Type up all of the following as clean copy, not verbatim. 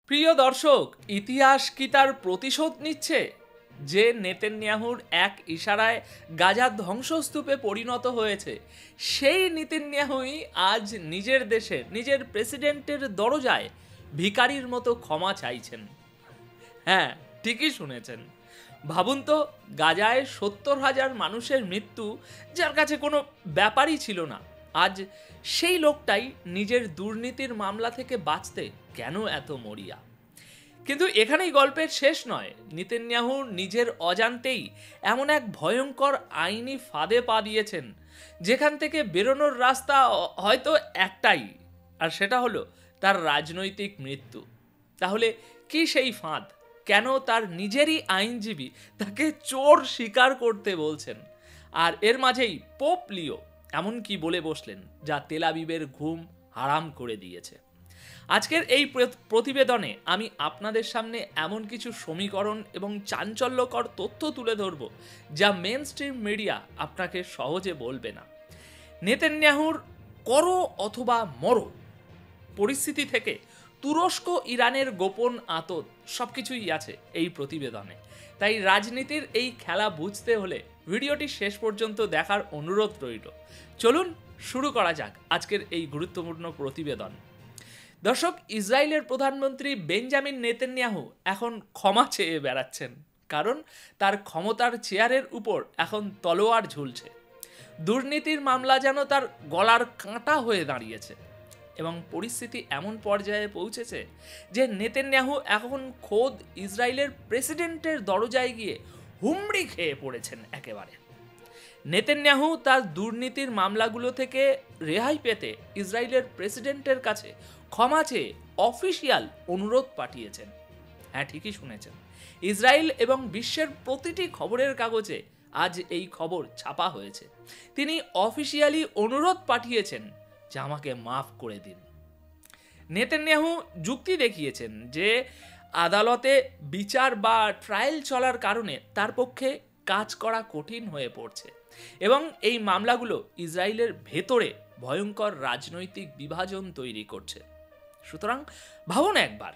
প্রিয় দর্শক, ইতিহাস কি তার প্রতিশোধ নিচ্ছে? যে নেতানিয়াহুর এক ইশারায় গাজা ধ্বংসস্তূপে পরিণত হয়েছে, সেই নেতানিয়াহুই আজ নিজের দেশের নিজের প্রেসিডেন্টের দরজায় ভিখারির মতো ক্ষমা চাইছেন। হ্যাঁ, ঠিকই শুনেছেন। ভাবুন তো, গাজায় 70,000 মানুষের মৃত্যু, যার কাছে কোনো ব্যাপারই ছিল না, আজ সেই লোকটাই নিজের দুর্নীতির মামলা থেকে বাঁচতে কেন এত মরিয়া? কিন্তু এখানেই গল্পের শেষ নয়। নেতানিয়াহু নিজের অজান্তেই এমন এক ভয়ঙ্কর আইনি ফাঁদে পা দিয়েছেন, যেখান থেকে বেরোনোর রাস্তা হয়তো একটাই, আর সেটা হলো তার রাজনৈতিক মৃত্যু। তাহলে কি সেই ফাঁদ? কেন তার নিজেরই আইনজীবী তাকে চোর স্বীকার করতে বলছেন? আর এর মাঝেই পোপ লিও এমন কি বলে বসলেন যা তেল আবিবের ঘুম হারাম করে দিয়েছে? আজকের এই প্রতিবেদনে আমি আপনাদের সামনে এমন কিছু সমীকরণ এবং চাঞ্চল্যকর তথ্য তুলে ধরব, যা মেন স্ট্রিম মিডিয়া আপনাকে সহজে বলবে না। নেতানিয়াহুর করো অথবা মরো পরিস্থিতি থেকে তুরস্ক ইরানের গোপন আতত সবকিছুই আছে এই প্রতিবেদনে। তাই রাজনীতির এই খেলা বুঝতে হলে ভিডিওটি শেষ পর্যন্ত দেখার অনুরোধ রইল। চলুন শুরু করা যাক আজকের এই গুরুত্বপূর্ণ প্রতিবেদন। দর্শক, ইসরায়েলের প্রধানমন্ত্রী বেঞ্জামিন নেতানিয়াহু এখন ক্ষমা চেয়ে বেড়াচ্ছেন, কারণ তার ক্ষমতার চেয়ারের উপর এখন তলোয়ার ঝুলছে। দুর্নীতির মামলা যেন তার গলার কাঁটা হয়ে দাঁড়িয়েছে, এবং পরিস্থিতি এমন পর্যায়ে পৌঁছেছে যে নেতানিয়াহু এখন খোদ ইসরায়েলের প্রেসিডেন্টের দরজায় গিয়ে হুমড়ি খেয়ে পড়েছেন একেবারে। নেতানিয়াহু তার দুর্নীতির মামলাগুলো থেকে রেহাই পেতে ইসরায়েলের প্রেসিডেন্টের কাছে ক্ষমা চেয়ে অফিসিয়াল অনুরোধ পাঠিয়েছেন। হ্যাঁ, ঠিকই শুনেছেন। ইসরায়েল এবং বিশ্বের প্রতিটি খবরের কাগজে আজ এই খবর ছাপা হয়েছে। তিনি অফিসিয়ালি অনুরোধ পাঠিয়েছেন যে আমাকে মাফ করে দিন। নেতানিয়াহু যুক্তি দেখিয়েছেন যে আদালতে বিচার বা ট্রায়াল চলার কারণে তার পক্ষে কাজ করা কঠিন হয়ে পড়ছে, এবং এই মামলাগুলো ইসরায়েলের ভেতরে ভয়ঙ্কর রাজনৈতিক বিভাজন তৈরি করছে। সুতরাং ভাবুন একবার,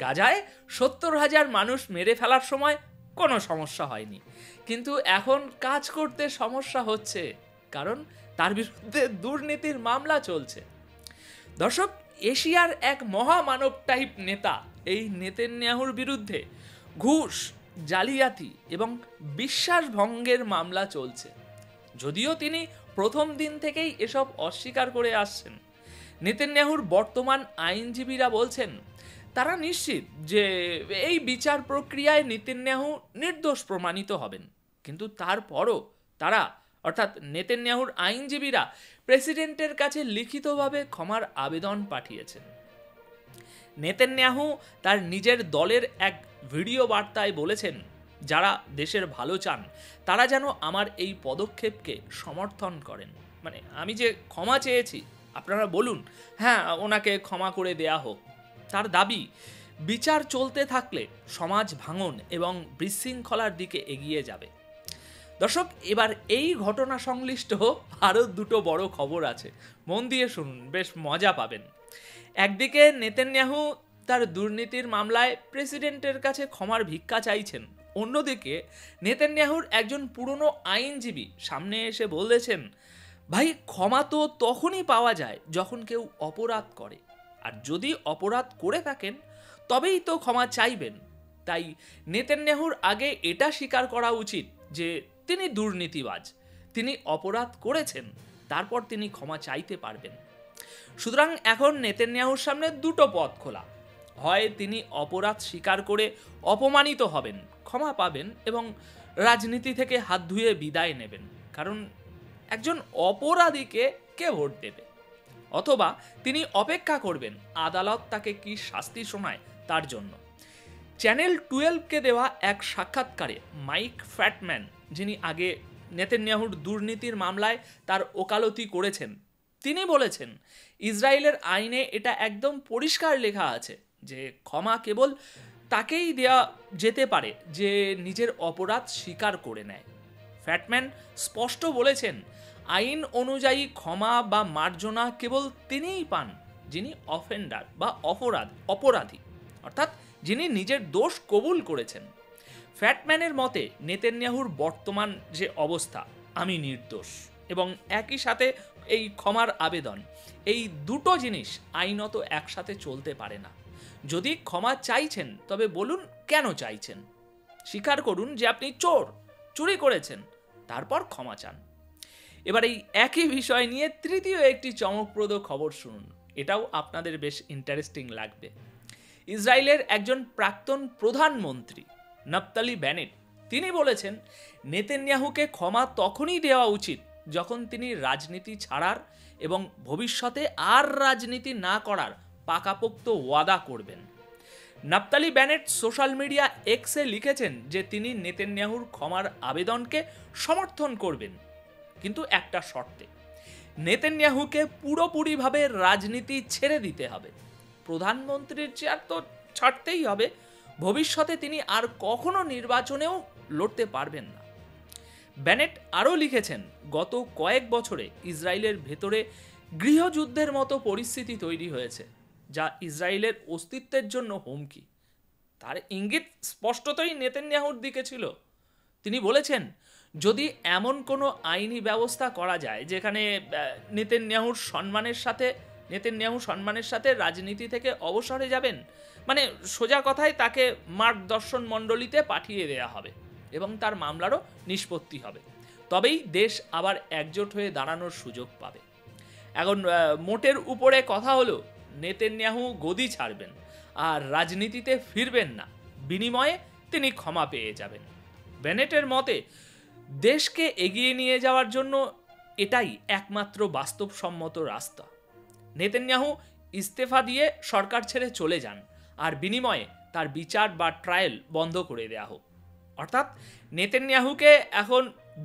গাজায় 70,000 মানুষ মেরে ফেলার সময় কোনো সমস্যা হয়নি, কিন্তু এখন কাজ করতে সমস্যা হচ্ছে, কারণ তার বিরুদ্ধে দুর্নীতির মামলা চলছে। দর্শক, এশিয়ার এক মহামানব টাইপ নেতা এই নেতানিয়াহুর বিরুদ্ধে ঘুষ, জালিয়াতি এবং বিশ্বাসভঙ্গের মামলা চলছে, যদিও তিনি প্রথম দিন থেকেই এসব অস্বীকার করে আসছেন। নেতানিয়াহুর বর্তমান আইনজীবীরা বলছেন তারা নিশ্চিত যে এই বিচার প্রক্রিয়ায় নেতানিয়াহু নির্দোষ প্রমাণিত হবেন, কিন্তু তারপরও তারা, অর্থাৎ নেতানিয়াহুর আইনজীবীরা, প্রেসিডেন্টের কাছে লিখিতভাবে ক্ষমার আবেদন পাঠিয়েছেন। নেতানিয়াহু তার নিজের দলের এক ভিডিও বার্তায় বলেছেন, যারা দেশের ভালো চান তারা যেন আমার এই পদক্ষেপকে সমর্থন করেন। মানে, আমি যে ক্ষমা চেয়েছি, আপনারা বলুন হ্যাঁ, ওনাকে ক্ষমা করে দেয়া হোক। তার দাবি, বিচার চলতে থাকলে সমাজ ভাঙন এবং বিশৃঙ্খলার দিকে এগিয়ে যাবে। দর্শক, এবার এই ঘটনা সংশ্লিষ্ট আরও দুটো বড় খবর আছে, মন দিয়ে শুনুন, বেশ মজা পাবেন। একদিকে নেতানিয়াহু তার দুর্নীতির মামলায় প্রেসিডেন্টের কাছে ক্ষমার ভিক্ষা চাইছেন, অন্যদিকে নেতানিয়াহুর একজন পুরনো আইনজীবী সামনে এসে বলেছেন, ভাই, ক্ষমা তো তখনই পাওয়া যায় যখন কেউ অপরাধ করে, আর যদি অপরাধ করে থাকেন তবেই তো ক্ষমা চাইবেন। তাই নেতানিয়াহুর আগে এটা স্বীকার করা উচিত যে তিনি দুর্নীতিবাজ, তিনি অপরাধ করেছেন, তারপর তিনি ক্ষমা চাইতে পারবেন। সুতরাং এখন নেতানিয়াহুর সামনে দুটো পথ খোলা। হয় তিনি অপরাধ স্বীকার করে অপমানিত হবেন, ক্ষমা পাবেন এবং রাজনীতি থেকে হাত ধুয়ে বিদায় নেবেন, কারণ একজন অপরাধীকে কে ভোট দেবে? অথবা তিনি অপেক্ষা করবেন আদালত তাকে কি শাস্তি শোনায় তার জন্য। চ্যানেল 12কে দেওয়া এক সাক্ষাৎকারে মাইক ফ্যাটম্যান, যিনি আগে নেতানিয়াহুর দুর্নীতির মামলায় তার ওকালতি করেছেন, তিনি বলেছেন ইসরায়েলের আইনে এটা একদম পরিষ্কার লেখা আছে যে ক্ষমা কেবল তাকেই দেয়া যেতে পারে যে নিজের অপরাধ স্বীকার করে নেয়। ফ্যাটম্যান স্পষ্ট বলেছেন, আইন অনুযায়ী ক্ষমা বা মার্জনা কেবল তিনিই পান যিনি অফেন্ডার বা অপরাধী। অর্থাৎ যিনি নিজের দোষ কবুল করেছেন। ফ্যাটম্যানের মতে নেতানিয়াহুর বর্তমান যে অবস্থা, আমি নির্দোষ, এবং একই সাথে এই ক্ষমার আবেদন, এই দুটো জিনিস আইনত একসাথে চলতে পারে না। যদি ক্ষমা চাইছেন তবে বলুন কেন চাইছেন, স্বীকার করুন যে আপনি চুরি করেছেন, তারপর ক্ষমা চান। এবার এই একই বিষয় নিয়ে তৃতীয় একটি চমকপ্রদ খবর শুনুন, এটাও আপনাদের বেশ ইন্টারেস্টিং লাগবে। ইসরায়েলের একজন প্রাক্তন প্রধানমন্ত্রী নাফতালি বেনেট, তিনি বলেছেন নেতানিয়াহুকে ক্ষমা তখনই দেওয়া উচিত যখন তিনি রাজনীতি ছাড়ার এবং ভবিষ্যতে আর রাজনীতি না করার পাকাপোক্ত ওয়াদা করবেন। নাফতালি বেনেট সোশ্যাল মিডিয়া এক্সে লিখেছেন যে তিনি নেতানিয়াহুর ক্ষমার আবেদনকে সমর্থন করবেন, কিন্তু একটা শর্তে, নেতানিয়াহুকে পুরোপুরিভাবে রাজনীতি ছেড়ে দিতে হবে। প্রধানমন্ত্রীর চেয়ার তো ছাড়তেই হবে, ভবিষ্যতে তিনি আর কখনো নির্বাচনেও লড়তে পারবেন না। বেনেট আরও লিখেছেন, গত কয়েক বছরে ইসরায়েলের ভেতরে গৃহযুদ্ধের মতো পরিস্থিতি তৈরি হয়েছে, যা ইসরায়েলের অস্তিত্বের জন্য হুমকি। তার ইঙ্গিত স্পষ্টতই নেতানিয়াহুর দিকে ছিল। তিনি বলেছেন, যদি এমন কোনো আইনি ব্যবস্থা করা যায় যেখানে নেতানিয়াহু সম্মানের সাথে রাজনীতি থেকে অবসরে যাবেন, মানে সোজা কথায় তাকে মার্গদর্শন মণ্ডলীতে পাঠিয়ে দেওয়া হবে এবং তার মামলারও নিষ্পত্তি হবে, তবেই দেশ আবার একজোট হয়ে দাঁড়ানোর সুযোগ পাবে। এখন মোটের উপরে কথা হলো, নেতানিয়াহু গদি ছাড়বেন আর রাজনীতিতে ফিরবেন না, বিনিময়ে তিনি ক্ষমা পেয়ে যাবেন। বেনেটের মতে দেশকে এগিয়ে নিয়ে যাওয়ার জন্য এটাই একমাত্র বাস্তবসম্মত রাস্তা। নেতানিয়াহু ইস্তফা দিয়ে সরকার ছেড়ে চলে যান আর বিনিময়ে তার বিচার বা ট্রায়াল বন্ধ করে দেওয়া হোক। অর্থাৎ নেতানিয়াহুকে এখন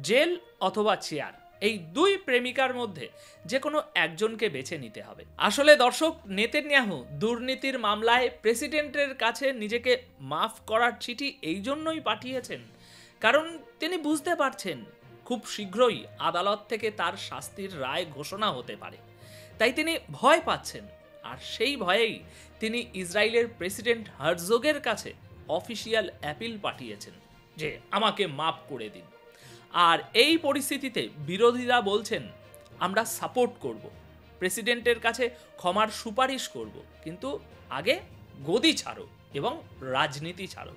জেল অথবা চেয়ার, এই দুই প্রেমিকার মধ্যে যে কোনো একজনকে বেছে নিতে হবে। আসলে দর্শক, নেতানিয়াহু দুর্নীতির মামলায় প্রেসিডেন্টের কাছে নিজেকে মাফ করার চিঠি এই জন্যই পাঠিয়েছেন কারণ তিনি বুঝতে পারছেন খুব শীঘ্রই আদালত থেকে তার শাস্তির রায় ঘোষণা হতে পারে। তাই তিনি ভয় পাচ্ছেন, আর সেই ভয়েই তিনি ইসরায়েলের প্রেসিডেন্ট হারজোগের কাছে অফিসিয়াল অ্যাপিল পাঠিয়েছেন যে আমাকে মাফ করে দিন। আর এই পরিস্থিতিতে বিরোধীরা বলছেন, আমরা সাপোর্ট করব, প্রেসিডেন্টের কাছে ক্ষমার সুপারিশ করব, কিন্তু আগে গদি ছাড়ো এবং রাজনীতি ছাড়ো।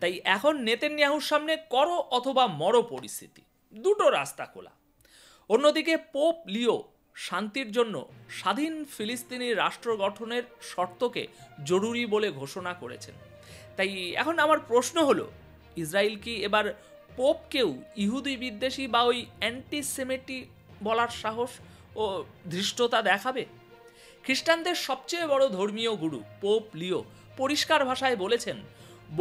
তাই এখন নেতানিয়াহুর সামনে করো অথবা মরো পরিস্থিতি, দুটো রাস্তা খোলা। অন্যদিকে পোপ লিও শান্তির জন্য স্বাধীন ফিলিস্তিনি রাষ্ট্র গঠনের শর্তকে জরুরি বলে ঘোষণা করেছেন। তাই এখন আমার প্রশ্ন হলো, ইসরায়েল কি এবার পোপকেও ইহুদি বিদ্বেষী বা ওই অ্যান্টিসেমিটি বলার সাহস ও ধৃষ্টতা দেখাবে? খ্রিস্টানদের সবচেয়ে বড় ধর্মীয় গুরু পোপ লিও পরিষ্কার ভাষায় বলেছেন,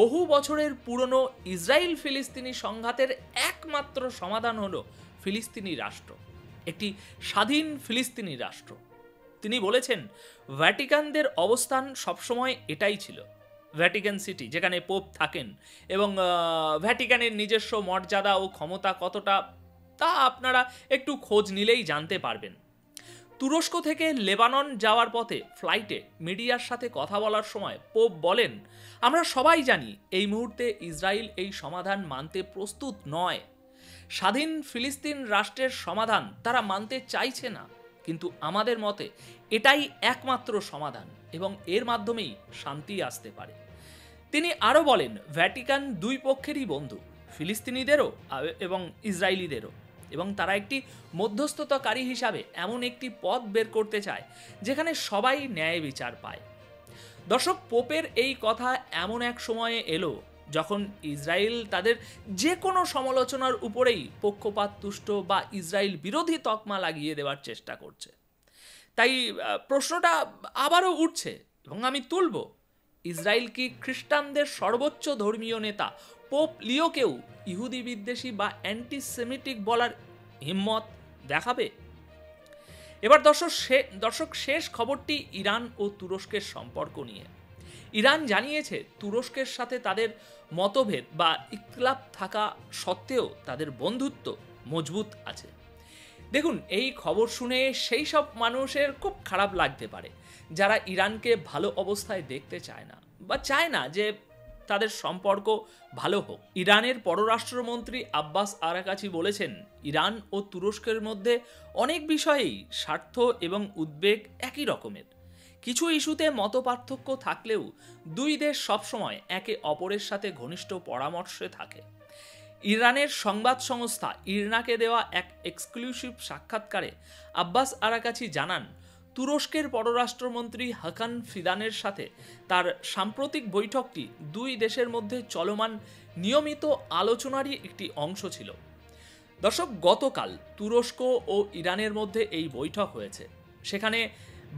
বহু বছরের পুরনো ইসরায়েল ফিলিস্তিনি সংঘাতের একমাত্র সমাধান হলো ফিলিস্তিনি রাষ্ট্র, একটি স্বাধীন ফিলিস্তিনি রাষ্ট্র। তিনি বলেছেন, ভ্যাটিকানদের অবস্থান সবসময় এটাই ছিল, ভ্যাটিকান সিটি যেখানে পোপ থাকেন, এবং ভ্যাটিকানের নিজস্ব মর্যাদা ও ক্ষমতা কতটা তা আপনারা একটু খোঁজ নিলেই জানতে পারবেন। তুরস্ক থেকে লেবানন যাওয়ার পথে ফ্লাইটে মিডিয়ার সাথে কথা বলার সময় পোপ বলেন, আমরা সবাই জানি এই মুহূর্তে ইসরায়েল এই সমাধান মানতে প্রস্তুত নয়, স্বাধীন ফিলিস্তিন রাষ্ট্রের সমাধান তারা মানতে চাইছে না, কিন্তু আমাদের মতে এটাই একমাত্র সমাধান এবং এর মাধ্যমেই শান্তি আসতে পারে। তিনি আরও বলেন, ভ্যাটিকান দুই পক্ষেরই বন্ধু, ফিলিস্তিনিদেরও এবং ইসরায়েলিদেরও, এবং তারা একটি মধ্যস্থতাকারী হিসাবে এমন একটি পথ বের করতে চায় যেখানে সবাই ন্যায় বিচার পায়। দর্শক, পোপের এই কথা এমন এক সময়ে এলো যখন ইসরায়েল তাদের যে কোনো সমালোচনার উপরেই পক্ষপাত তুষ্ট বা ইসরায়েল বিরোধী তকমা লাগিয়ে দেওয়ার চেষ্টা করছে। তাই প্রশ্নটা আবারও উঠছে এবং আমি তুলব, ইসরায়েল কি খ্রিস্টানদের সর্বোচ্চ ধর্মীয় নেতা পোপ লিওকেও ইহুদি বিদ্বেষী বা অ্যান্টিসেমিটিক বলার হিম্মত দেখাবে? এবার দর্শক শেষ খবরটি ইরান ও তুরস্কের সম্পর্ক নিয়ে। ইরান জানিয়েছে তুরস্কের সাথে তাদের মতভেদ বা ইখতিলাফ থাকা সত্ত্বেও তাদের বন্ধুত্ব মজবুত আছে। দেখুন, এই খবর শুনে সেই সব মানুষের খুব খারাপ লাগতে পারে যারা ইরানকে ভালো অবস্থায় দেখতে চায় না বা চায় না যে তাদের সম্পর্ক ভালো হোক। ইরানের পররাষ্ট্রমন্ত্রী আব্বাস আরাকাচি বলেছেন, ইরান ও তুরস্কের মধ্যে অনেক বিষয়েই স্বার্থ এবং উদ্বেগ একই রকমের। কিছু ইস্যুতে মতপার্থক্য থাকলেও দুই দেশ সবসময় একে অপরের সাথে ঘনিষ্ঠ পরামর্শে থাকে। ইরানের সংবাদ সংস্থা ইরনাকে দেওয়া এক এক্সক্লুসিভ সাক্ষাৎকারে আব্বাস আরাকাচি জানান, তুরস্কের পররাষ্ট্রমন্ত্রী হাকান ফিদানের সাথে তার সাম্প্রতিক বৈঠকটি দুই দেশের মধ্যে চলমান নিয়মিত আলোচনারই একটি অংশ ছিল। দর্শক, গতকাল তুরস্ক ও ইরানের মধ্যে এই বৈঠক হয়েছে। সেখানে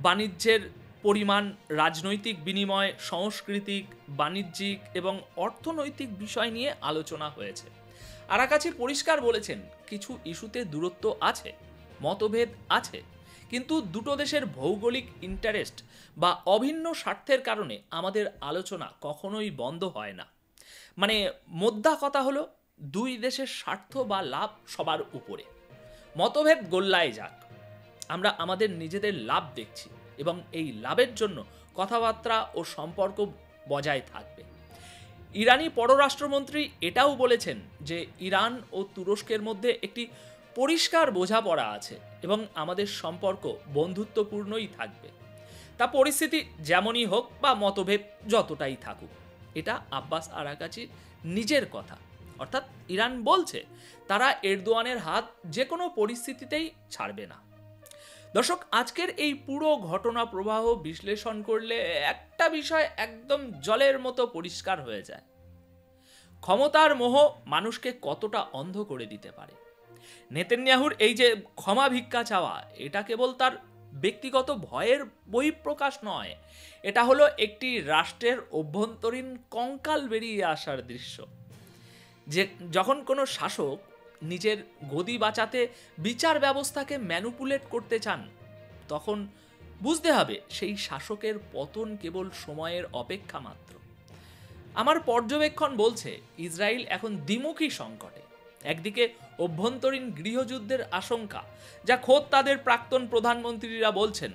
বাণিজ্যের পরিমাণ, রাজনৈতিক বিনিময়, সাংস্কৃতিক, বাণিজ্যিক এবং অর্থনৈতিক বিষয় নিয়ে আলোচনা হয়েছে। আরাকাচি পরিষ্কার বলেছেন, কিছু ইস্যুতে দূরত্ব আছে, মতভেদ আছে, কিন্তু দুটো দেশের ভৌগোলিক ইন্টারেস্ট বা অভিন্ন স্বার্থের কারণে আমাদের আলোচনা কখনোই বন্ধ হয় না। মানে মোদ্দা কথা হলো, দুই দেশের স্বার্থ বা লাভ সবার উপরে। মতভেদ গোল্লায় যাক, আমরা আমাদের নিজেদের লাভ দেখছি এবং এই লাভের জন্য কথাবার্তা ও সম্পর্ক বজায় থাকবে। ইরানি পররাষ্ট্রমন্ত্রী এটাও বলেছেন যে ইরান ও তুরস্কের মধ্যে একটি পরিষ্কার বোঝাপড়া আছে এবং আমাদের সম্পর্ক বন্ধুত্বপূর্ণই থাকবে, তা পরিস্থিতি যেমনই হোক বা মতভেদ যতটাই থাকুক। এটা আব্বাস আরাকাচির নিজের কথা, অর্থাৎ ইরান বলছে তারা এরদোয়ানের হাত যে কোনো পরিস্থিতিতেই ছাড়বে না। দর্শক, আজকের এই পুরো ঘটনা প্রবাহ বিশ্লেষণ করলে একটা বিষয় একদম জলের মতো পরিষ্কার হয়ে যায়। ক্ষমতার মোহ মানুষকে কতটা অন্ধ করে দিতে পারে। নেতানিয়াহুর এই যে ক্ষমা ভিক্ষা চাওয়া, এটা কেবল তার ব্যক্তিগত ভয়ের বহিঃপ্রকাশ নয়, এটা হলো একটি রাষ্ট্রের অভ্যন্তরীণ কঙ্কাল বেরিয়ে আসার দৃশ্য। যে যখন কোনো শাসক নিজের গদি বাঁচাতে বিচার ব্যবস্থাকে ম্যানুপুলেট করতে চান, তখন বুঝতে হবে সেই শাসকের পতন কেবল সময়ের অপেক্ষা মাত্র। আমার পর্যবেক্ষণ বলছে, ইসরায়েল এখন দ্বিমুখী সংকটে। একদিকে অভ্যন্তরীণ গৃহযুদ্ধের আশঙ্কা, যা খোদ তাদের প্রাক্তন প্রধানমন্ত্রীরা বলছেন,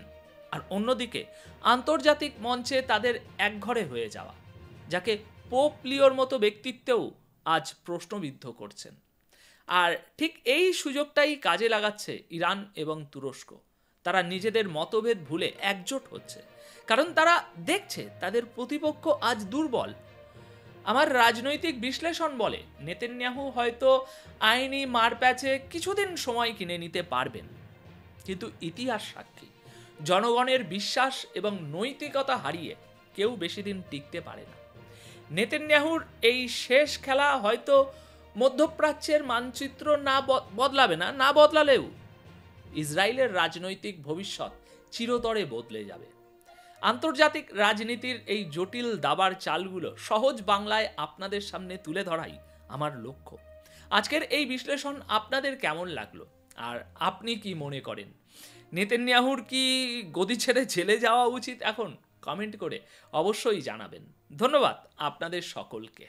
আর অন্যদিকে আন্তর্জাতিক মঞ্চে তাদের একঘরে হয়ে যাওয়া, যাকে পোপ লিওর মতো ব্যক্তিত্বও আজ প্রশ্নবিদ্ধ করছেন। আর ঠিক এই সুযোগটাই কাজে লাগাচ্ছে ইরান এবং তুরস্ক। তারা নিজেদের মতভেদ ভুলে একজোট হচ্ছে, কারণ তারা দেখছে তাদের প্রতিপক্ষ আজ দুর্বল। আমার রাজনৈতিক বিশ্লেষণ বলে, নেতানিয়াহু হয়তো আইনি মারপ্যাচে কিছুদিন সময় কিনে নিতে পারবেন, কিন্তু ইতিহাস সাক্ষী, জনগণের বিশ্বাস এবং নৈতিকতা হারিয়ে কেউ বেশি দিন টিকতে পারে না। নেতানিয়াহুর এই শেষ খেলা হয়তো মধ্যপ্রাচ্যের মানচিত্র না বদলালেও ইসরায়েলের রাজনৈতিক ভবিষ্যৎ চিরতরে বদলে যাবে। আন্তর্জাতিক রাজনীতির এই জটিল দাবার চালগুলো সহজ বাংলায় আপনাদের সামনে তুলে ধরাই আমার লক্ষ্য। আজকের এই বিশ্লেষণ আপনাদের কেমন লাগলো, আর আপনি কি মনে করেন, নেতানিয়াহুর কি গদি ছেড়ে জেলে যাওয়া উচিত এখন? কমেন্ট করে অবশ্যই জানাবেন। ধন্যবাদ আপনাদের সকলকে।